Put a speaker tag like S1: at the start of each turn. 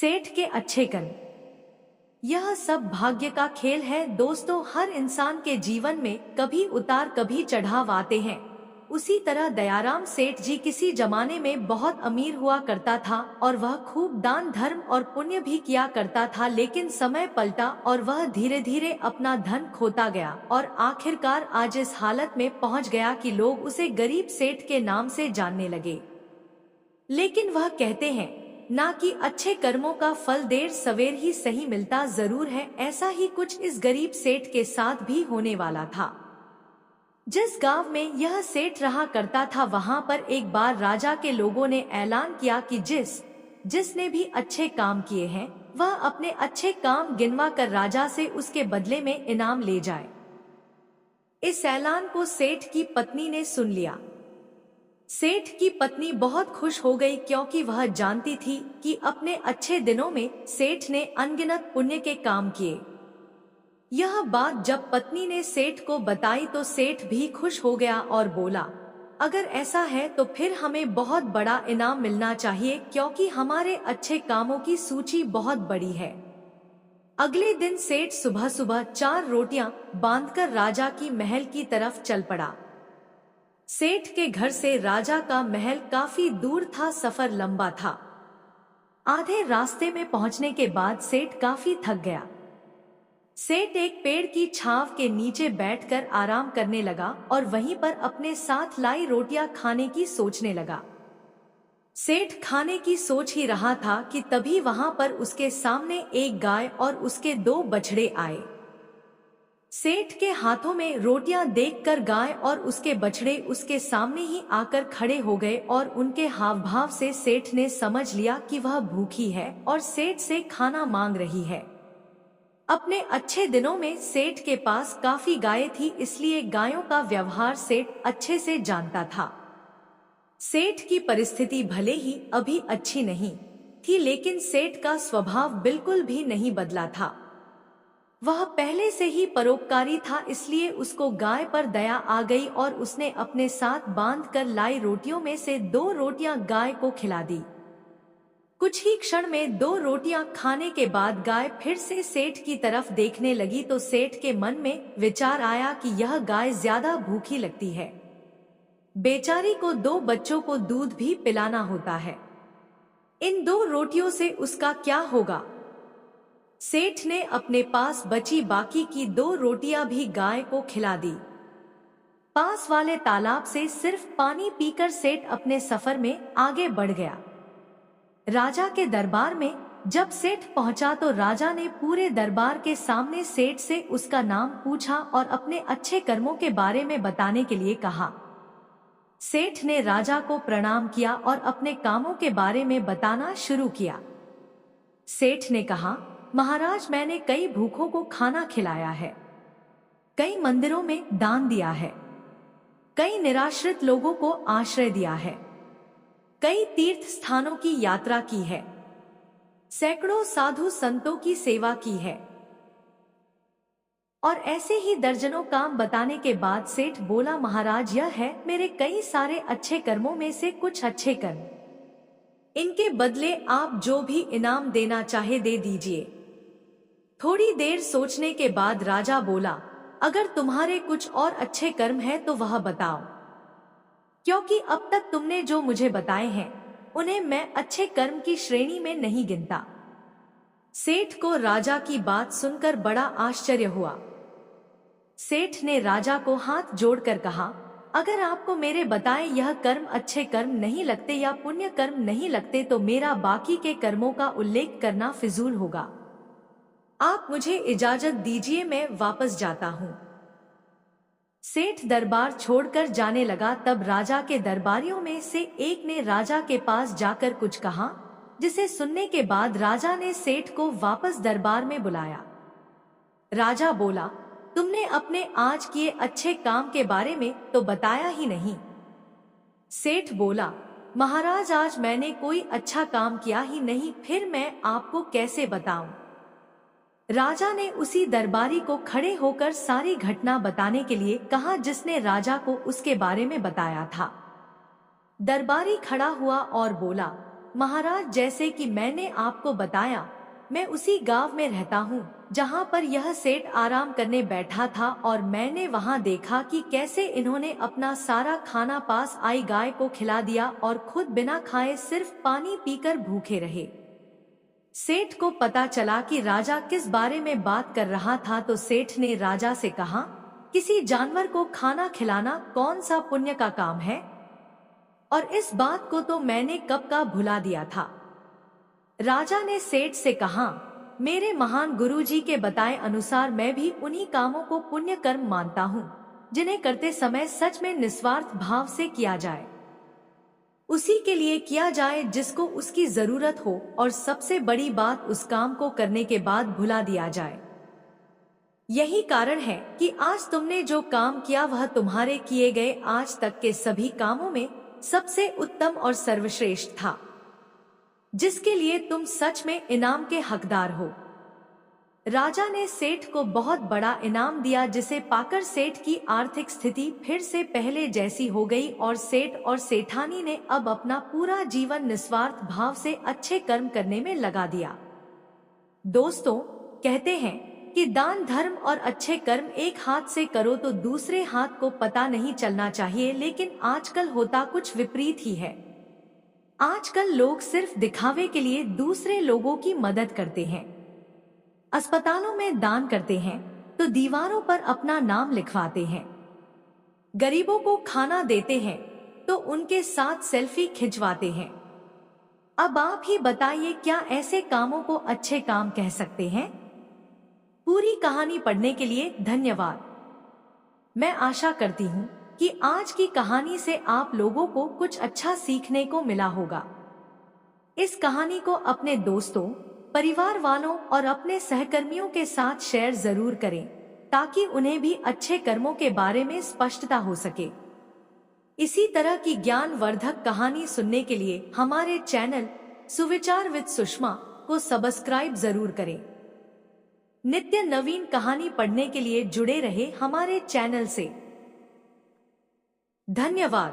S1: सेठ के अच्छे कर्म। यह सब भाग्य का खेल है दोस्तों। हर इंसान के जीवन में कभी उतार कभी चढ़ाव आते हैं। उसी तरह दयाराम सेठ जी किसी जमाने में बहुत अमीर हुआ करता था और वह खूब दान धर्म और पुण्य भी किया करता था, लेकिन समय पलटा और वह धीरे धीरे अपना धन खोता गया और आखिरकार आज इस हालत में पहुंच गया कि लोग उसे गरीब सेठ के नाम से जानने लगे। लेकिन वह कहते हैं ना कि अच्छे कर्मों का फल देर सवेर ही सही मिलता जरूर है। ऐसा ही कुछ इस गरीब सेठ के साथ भी होने वाला था। जिस गांव में यह सेठ रहा करता था वहां पर एक बार राजा के लोगों ने ऐलान किया कि जिसने भी अच्छे काम किए हैं वह अपने अच्छे काम गिनवा कर राजा से उसके बदले में इनाम ले जाए। इस ऐलान को सेठ की पत्नी ने सुन लिया। सेठ की पत्नी बहुत खुश हो गई क्योंकि वह जानती थी कि अपने अच्छे दिनों में सेठ ने अनगिनत पुण्य के काम किए। यह बात जब पत्नी ने सेठ को बताई तो सेठ भी खुश हो गया और बोला, अगर ऐसा है तो फिर हमें बहुत बड़ा इनाम मिलना चाहिए क्योंकि हमारे अच्छे कामों की सूची बहुत बड़ी है। अगले दिन सेठ सुबह सुबह 4 रोटियां बांधकर राजा की महल की तरफ चल पड़ा। सेठ के घर से राजा का महल काफी दूर था, सफर लंबा था। आधे रास्ते में पहुंचने के बाद सेठ काफी थक गया। सेठ एक पेड़ की छांव के नीचे बैठकर आराम करने लगा और वहीं पर अपने साथ लाई रोटियां खाने की सोचने लगा। सेठ खाने की सोच ही रहा था कि तभी वहां पर उसके सामने एक गाय और उसके 2 बछड़े आए। सेठ के हाथों में रोटियां देखकर गाय और उसके बछड़े उसके सामने ही आकर खड़े हो गए और उनके हाव भाव से सेठ ने समझ लिया कि वह भूखी है और सेठ से खाना मांग रही है। अपने अच्छे दिनों में सेठ के पास काफी गायें थी, इसलिए गायों का व्यवहार सेठ अच्छे से जानता था। सेठ की परिस्थिति भले ही अभी अच्छी नहीं थी, लेकिन सेठ का स्वभाव बिल्कुल भी नहीं बदला था। वह पहले से ही परोपकारी था, इसलिए उसको गाय पर दया आ गई और उसने अपने साथ बांधकर लाई रोटियों में से 2 रोटियां गाय को खिला दी। कुछ ही क्षण में 2 रोटियां खाने के बाद गाय फिर से सेठ की तरफ देखने लगी तो सेठ के मन में विचार आया कि यह गाय ज्यादा भूखी लगती है। बेचारी को 2 बच्चों को दूध भी पिलाना होता है, इन 2 रोटियों से उसका क्या होगा। सेठ ने अपने पास बची बाकी की 2 रोटियां भी गाय को खिला दी। पास वाले तालाब से सिर्फ पानी पीकर सेठ अपने सफर में आगे बढ़ गया। राजा के दरबार में जब सेठ पहुंचा तो राजा ने पूरे दरबार के सामने सेठ से उसका नाम पूछा और अपने अच्छे कर्मों के बारे में बताने के लिए कहा। सेठ ने राजा को प्रणाम किया और अपने कामों के बारे में बताना शुरू किया। सेठ ने कहा, महाराज, मैंने कई भूखों को खाना खिलाया है, कई मंदिरों में दान दिया है, कई निराश्रित लोगों को आश्रय दिया है, कई तीर्थ स्थानों की यात्रा की है, सैकड़ों साधु संतों की सेवा की है। और ऐसे ही दर्जनों काम बताने के बाद सेठ बोला, महाराज, यह है मेरे कई सारे अच्छे कर्मों में से कुछ अच्छे कर्म। इनके बदले आप जो भी इनाम देना चाहे दे दीजिए। थोड़ी देर सोचने के बाद राजा बोला, अगर तुम्हारे कुछ और अच्छे कर्म है तो वह बताओ, क्योंकि अब तक तुमने जो मुझे बताए हैं उन्हें मैं अच्छे कर्म की श्रेणी में नहीं गिनता। सेठ को राजा की बात सुनकर बड़ा आश्चर्य हुआ। सेठ ने राजा को हाथ जोड़कर कहा, अगर आपको मेरे बताए यह कर्म अच्छे कर्म नहीं लगते या पुण्य कर्म नहीं लगते तो मेरा बाकी के कर्मों का उल्लेख करना फिजूल होगा। आप मुझे इजाजत दीजिए, मैं वापस जाता हूँ। सेठ दरबार छोड़कर जाने लगा। तब राजा के दरबारियों में से एक ने राजा के पास जाकर कुछ कहा, जिसे सुनने के बाद राजा ने सेठ को वापस दरबार में बुलाया। राजा बोला, तुमने अपने आज किए अच्छे काम के बारे में तो बताया ही नहीं। सेठ बोला, महाराज, आज मैंने कोई अच्छा काम किया ही नहीं, फिर मैं आपको कैसे बताऊं। राजा ने उसी दरबारी को खड़े होकर सारी घटना बताने के लिए कहा जिसने राजा को उसके बारे में बताया था। दरबारी खड़ा हुआ और बोला, महाराज, जैसे कि मैंने आपको बताया, मैं उसी गांव में रहता हूँ जहाँ पर यह सेठ आराम करने बैठा था और मैंने वहाँ देखा कि कैसे इन्होंने अपना सारा खाना पास आई गाय को खिला दिया और खुद बिना खाए सिर्फ पानी पीकर भूखे रहे। सेठ को पता चला कि राजा किस बारे में बात कर रहा था, तो सेठ ने राजा से कहा, किसी जानवर को खाना खिलाना कौन सा पुण्य का काम है, और इस बात को तो मैंने कब का भुला दिया था। राजा ने सेठ से कहा, मेरे महान गुरुजी के बताए अनुसार मैं भी उन्हीं कामों को पुण्य कर्म मानता हूँ जिन्हें करते समय सच में निस्वार्थ भाव से किया जाए, उसी के लिए किया जाए जिसको उसकी जरूरत हो, और सबसे बड़ी बात उस काम को करने के बाद भुला दिया जाए। यही कारण है कि आज तुमने जो काम किया वह तुम्हारे किए गए आज तक के सभी कामों में सबसे उत्तम और सर्वश्रेष्ठ था, जिसके लिए तुम सच में इनाम के हकदार हो। राजा ने सेठ को बहुत बड़ा इनाम दिया, जिसे पाकर सेठ की आर्थिक स्थिति फिर से पहले जैसी हो गई और सेठ और सेठानी ने अब अपना पूरा जीवन निस्वार्थ भाव से अच्छे कर्म करने में लगा दिया। दोस्तों, कहते हैं कि दान धर्म और अच्छे कर्म एक हाथ से करो तो दूसरे हाथ को पता नहीं चलना चाहिए, लेकिन आजकल होता कुछ विपरीत ही है। आजकल लोग सिर्फ दिखावे के लिए दूसरे लोगों की मदद करते हैं, अस्पतालों में दान करते हैं तो दीवारों पर अपना नाम लिखवाते हैं, गरीबों को खाना देते हैं तो उनके साथ सेल्फी खिंचवाते हैं। अब आप ही बताइए, क्या ऐसे कामों को अच्छे काम कह सकते हैं? पूरी कहानी पढ़ने के लिए धन्यवाद। मैं आशा करती हूँ कि आज की कहानी से आप लोगों को कुछ अच्छा सीखने को मिला होगा। इस कहानी को अपने दोस्तों, परिवार वालों और अपने सहकर्मियों के साथ शेयर जरूर करें, ताकि उन्हें भी अच्छे कर्मों के बारे में स्पष्टता हो सके। इसी तरह की ज्ञानवर्धक कहानी सुनने के लिए हमारे चैनल सुविचार विद सुषमा को सब्सक्राइब जरूर करें। नित्य नवीन कहानी पढ़ने के लिए जुड़े रहे हमारे चैनल से। धन्यवाद।